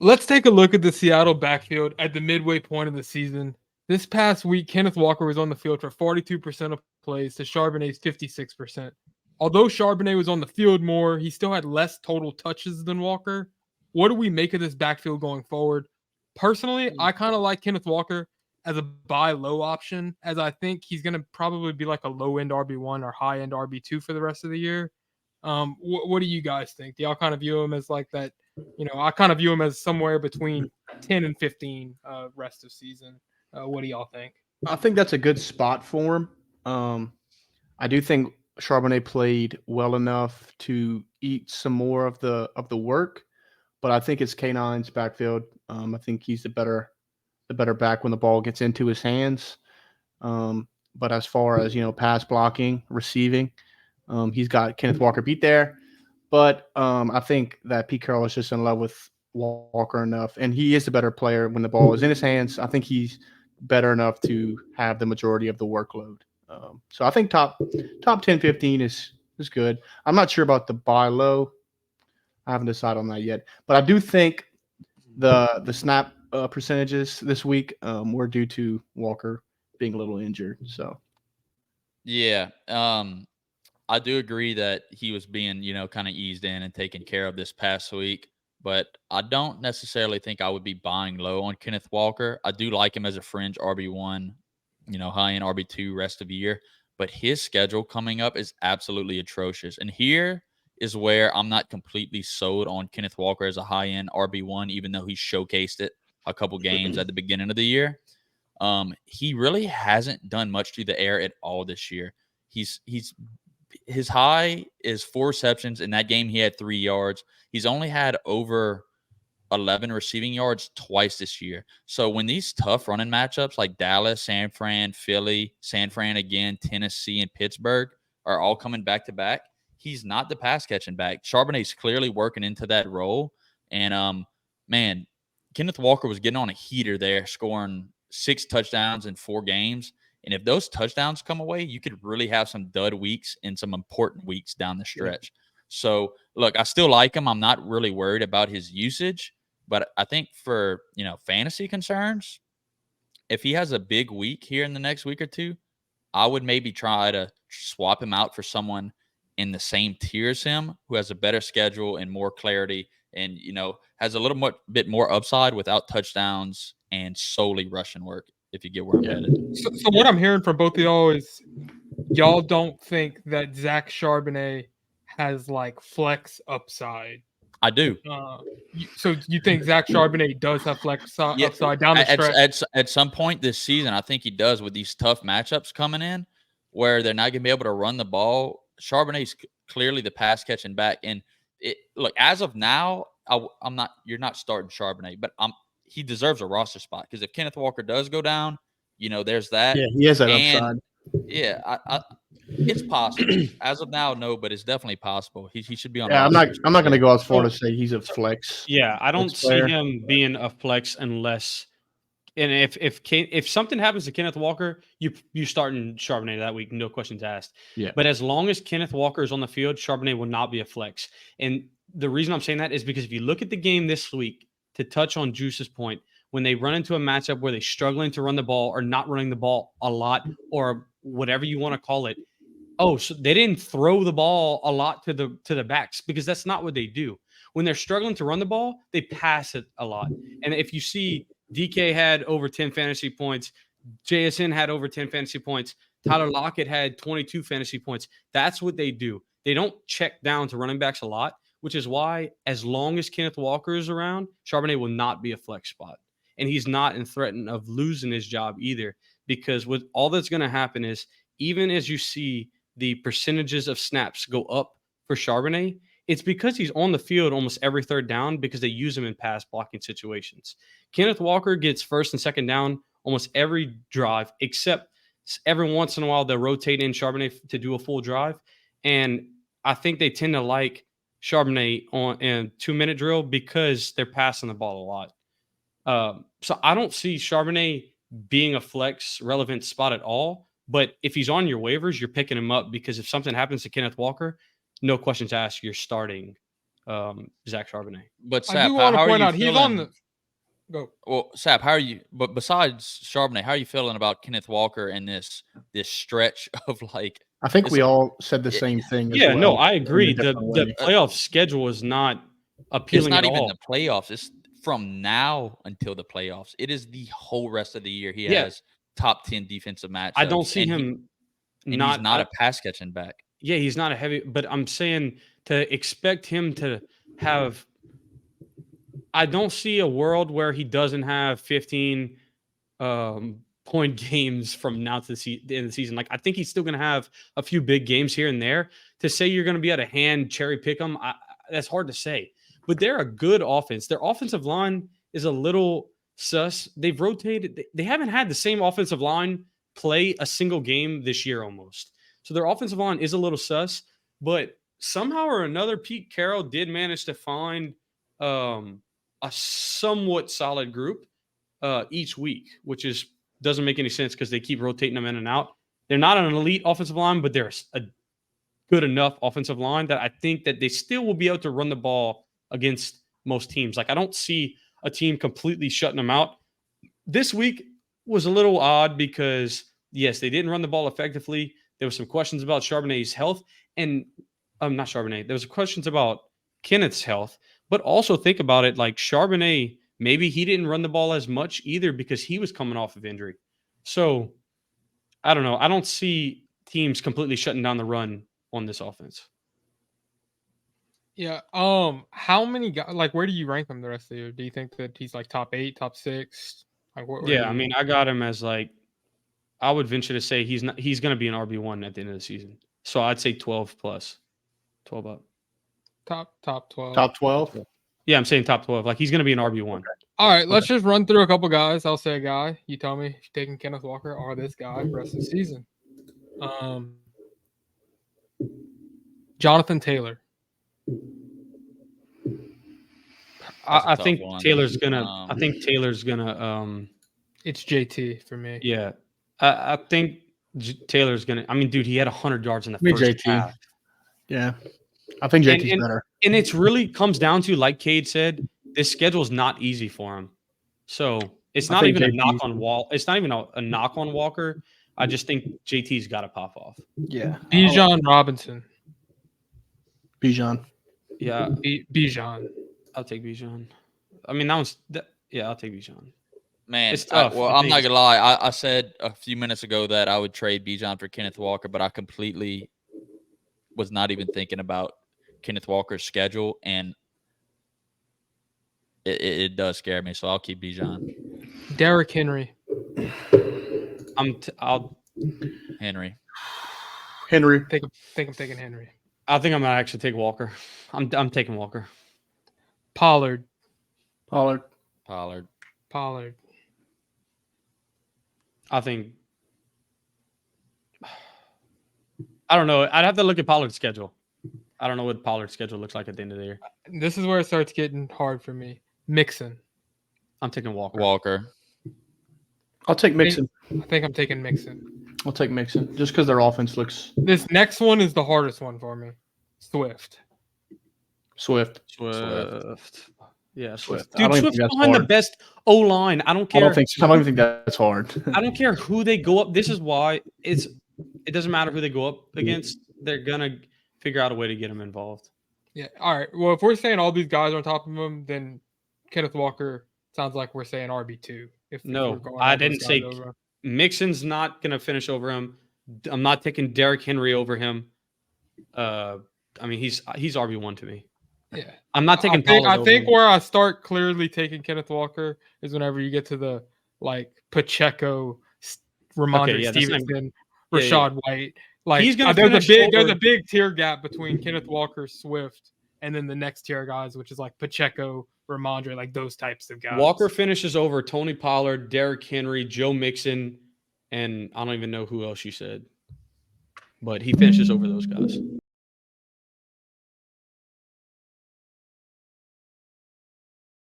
Let's take a look at the Seattle backfield at the midway point of the season. This past week, Kenneth Walker was on the field for 42% of plays to Charbonnet's 56%. Although Charbonnet was on the field more, he still had less total touches than Walker. What do we make of this backfield going forward? Personally, I kind of like Kenneth Walker as a buy low option, as I think he's going to probably be like a low end RB1 or high end RB2 for the rest of the year. What do you guys think? Do y'all kind of view him as like that? I kind of view him as somewhere between 10 and 15 rest of season. What do y'all think? I think that's a good spot for him. I do think Charbonnet played well enough to eat some more of the work, but I think it's K9's backfield. I think he's the better back when the ball gets into his hands. But as far as pass blocking, receiving, he's got Kenneth Walker beat there. But I think that Pete Carroll is just in love with Walker enough, and he is the better player when the ball is in his hands. I think he's better enough to have the majority of the workload. So I think top 10, 15 is good. I'm not sure about the buy low. I haven't decided on that yet, but I do think the snap percentages this week were due to Walker being a little injured. So Yeah. I do agree that he was being, kind of eased in and taken care of this past week, but I don't necessarily think I would be buying low on Kenneth Walker. I do like him as a fringe RB1, high end RB2 rest of the year, but his schedule coming up is absolutely atrocious. And here is where I'm not completely sold on Kenneth Walker as a high end RB1, even though he showcased it a couple games at the beginning of the year. He really hasn't done much through the air at all this year. He's his high is 4 receptions. In that game, he had 3 yards. He's only had over 11 receiving yards twice this year. So when these tough running matchups like Dallas, San Fran, Philly, San Fran again, Tennessee, and Pittsburgh are all coming back to back, he's not the pass catching back. Charbonnet's clearly working into that role. And man, Kenneth Walker was getting on a heater there, scoring 6 touchdowns in 4 games. And if those touchdowns come away, you could really have some dud weeks and some important weeks down the stretch. So, look, I still like him. I'm not really worried about his usage, but I think for, fantasy concerns, if he has a big week here in the next week or two, I would maybe try to swap him out for someone in the same tier as him who has a better schedule and more clarity and, has a little bit more upside without touchdowns and solely rushing work, if you get where I'm headed. So what I'm hearing from both of y'all is y'all don't think that Zach Charbonnet has like flex upside. I do. So you think Zach Charbonnet does have flex upside down the stretch? At some point this season, I think he does with these tough matchups coming in where they're not going to be able to run the ball. Charbonnet's clearly the pass catching back. And look, as of now, I'm not. You're not starting Charbonnet, but he deserves a roster spot because if Kenneth Walker does go down, there's that. yeah, he has that upside. Yeah, it's possible. As of now, no, but it's definitely possible. He should be on. Yeah, I'm not going to go as far to say he's a flex. Yeah, I don't see him being a flex unless. And if something happens to Kenneth Walker, you starting Charbonnet that week, no questions asked. Yeah. But as long as Kenneth Walker is on the field, Charbonnet will not be a flex. And the reason I'm saying that is because if you look at the game this week, to touch on Juice's point, when they run into a matchup where they're struggling to run the ball or not running the ball a lot or whatever you want to call it, so they didn't throw the ball a lot to the backs because that's not what they do. When they're struggling to run the ball, they pass it a lot. And if you see DK had over 10 fantasy points, JSN had over 10 fantasy points, Tyler Lockett had 22 fantasy points. That's what they do. They don't check down to running backs a lot, which is why as long as Kenneth Walker is around, Charbonnet will not be a flex spot. And he's not in threat of losing his job either, because what all that's going to happen is even as you see the percentages of snaps go up for Charbonnet, it's because he's on the field almost every third down because they use him in pass blocking situations. Kenneth Walker gets first and second down almost every drive, except every once in a while they'll rotate in Charbonnet to do a full drive. And I think they tend to like Charbonnet on a 2-minute drill because they're passing the ball a lot. So I don't see Charbonnet being a flex relevant spot at all. But if he's on your waivers, you're picking him up because if something happens to Kenneth Walker, no questions asked, you're starting Zach Charbonnet. But I Sap, do how want to are point you out he's feeling? on the go. Well, Sap, how are you? But besides Charbonnet, how are you feeling about Kenneth Walker and this stretch of like? I think It's we a- all said the it- same thing. Yeah, as no, well, I in a agree. The different way. playoff schedule is not It's appealing not at even all. the playoffs. It's from now until the playoffs. It is the whole rest of the year. He Yeah. has top 10 defensive matchups. I don't see and him and he's not a pass catching back. Yeah, he's not a heavy, but I'm saying to expect him to have. I don't see a world where he doesn't have 15 point games from now to the end of the season. Like, I think he's still going to have a few big games here and there. To say you're going to be able to hand cherry pick them, that's hard to say. But they're a good offense. Their offensive line is a little sus. They've rotated. They haven't had the same offensive line play a single game this year almost. So their offensive line is a little sus. But somehow or another, Pete Carroll did manage to find a somewhat solid group each week, which doesn't make any sense because they keep rotating them in and out. They're not an elite offensive line, but they're a good enough offensive line that I think that they still will be able to run the ball against most teams. Like, I don't see a team completely shutting them out. This week was a little odd because, yes, they didn't run the ball effectively. There were some questions about Charbonnet's health and not Charbonnet. There was questions about Kenneth's health, but also think about it. Like, Charbonnet, maybe he didn't run the ball as much either because he was coming off of injury. So I don't know. I don't see teams completely shutting down the run on this offense. Yeah. How many guys? Like, where do you rank him the rest of the year? Do you think that he's like top 8, top 6? Like, where Yeah, do I you- mean, I got him as like, I would venture to say he's going to be an RB1 at the end of the season. So I'd say 12 plus, 12 up. top 12. Top 12. Yeah, I'm saying top 12. Like, he's going to be an RB1. All right, let's just run through a couple guys. I'll say a guy. You tell me if you're taking Kenneth Walker or this guy the rest of the season. Jonathan Taylor. I tough think one. Taylor's gonna. I think Taylor's gonna. It's JT for me. Yeah, I think Taylor's gonna. I mean, dude, he had 100 yards in the Me, first JT. half. Yeah, I think JT's better. And it's really comes down to, like Cade said, this schedule is not easy for him. So it's I not think even a JT knock on Wall. It's not even a knock on Walker. I just think JT's got to pop off. Yeah, Bijan Robinson. Bijan. Yeah, Bijan. I'll take Bijan. I mean, I'll take Bijan. Man, It's tough. I'm not gonna lie. I said a few minutes ago that I would trade Bijan for Kenneth Walker, but I completely was not even thinking about Kenneth Walker's schedule, and it does scare me. So I'll keep Bijan. Derrick Henry. Henry. Think I'm taking Henry. I think I'm gonna actually take Walker. I'm taking Walker. Pollard. Pollard. I think. I don't know. I'd have to look at Pollard's schedule. I don't know what Pollard's schedule looks like at the end of the year. This is where it starts getting hard for me. Mixon. I'm taking Walker. I'll take Mixon. I think I'm taking Mixon. I'll take Mixon just because their offense looks This next one is the hardest one for me. Swift. Swift. Yeah, Swift. I Dude, don't even Swift's think that's behind the hard. best O line. I don't care. I don't even think that's hard. I don't care who they go up. This is why it doesn't matter who they go up against. They're gonna figure out a way to get them involved. Yeah. All right. Well, if we're saying all these guys are on top of him, then Kenneth Walker sounds like we're saying RB2. No, I didn't say Mixon's not gonna finish over him. I'm not taking Derrick Henry over him. I mean, he's RB1 to me. Yeah. I'm not taking. I think where I start clearly taking Kenneth Walker is whenever you get to the like Pacheco, Ramondre Stevenson, Rashad White. Like he's gonna there's finish a big tier gap between Kenneth Walker, Swift, and then the next tier guys, which is like Pacheco, Ramondre, like those types of guys. Walker finishes over Tony Pollard, Derrick Henry, Joe Mixon, and I don't even know who else you said, but he finishes over those guys.